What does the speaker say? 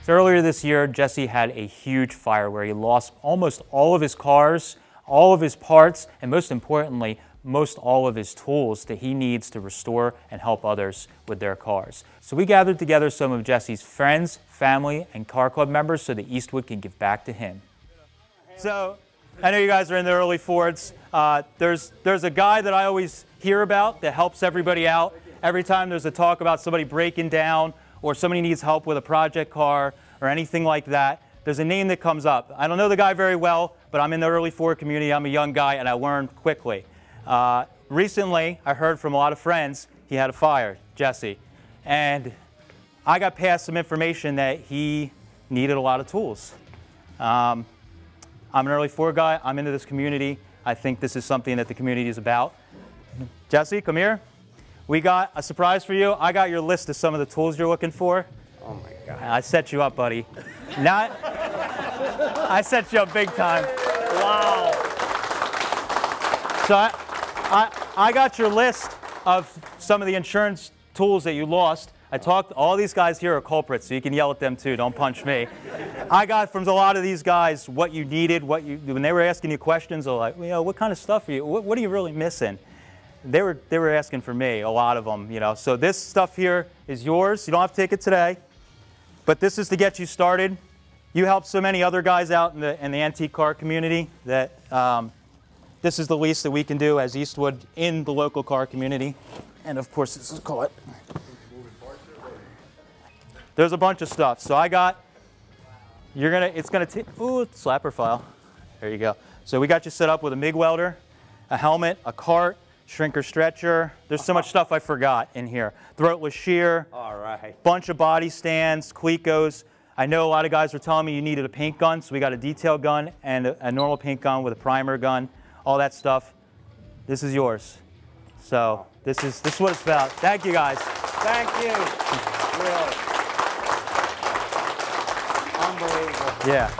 So earlier this year, Jesse had a huge fire where he lost almost all of his cars, all of his parts, and most importantly, most all of his tools that he needs to restore and help others with their cars. So we gathered together some of Jesse's friends, family, and car club members so that Eastwood can give back to him. So I know you guys are in the early Fords. There's a guy that I always hear about that helps everybody out. Every time there's a talk about somebody breaking down or somebody needs help with a project car or anything like that, there's a name that comes up. I don't know the guy very well, but I'm in the early Ford community. I'm a young guy and I learned quickly. Recently, I heard from a lot of friends he had a fire, Jesse, and I got passed some information that he needed a lot of tools. I'm an early Ford guy. I'm into this community. I think this is something that the community is about. Jesse, come here. We got a surprise for you. I got your list of some of the tools you're looking for. Oh my God. I set you up, buddy. I set you up big time. Wow. So I got your list of some of the insurance tools that you lost. I talked, all these guys here are culprits, so you can yell at them too, don't punch me. I got from a lot of these guys what you needed, when they were asking you questions, they're like, you know, what kind of stuff are you, what are you really missing? They were asking for me, a lot of them, you know. So this stuff here is yours. You don't have to take it today, but this is to get you started. You helped so many other guys out in the antique car community that this is the least that we can do as Eastwood in the local car community. And of course, this is called. There's a bunch of stuff. So I got, it's gonna take, ooh, slapper file. There you go. So we got you set up with a MIG welder, a helmet, a cart, shrinker stretcher. There's so much stuff I forgot in here. Throatless shear. All right. Bunch of body stands, Clecos. I know a lot of guys were telling me you needed a paint gun, so we got a detail gun and a normal paint gun with a primer gun, all that stuff. This is yours. So this is what it's about. Thank you, guys. Thank you. Really. Unbelievable. Yeah.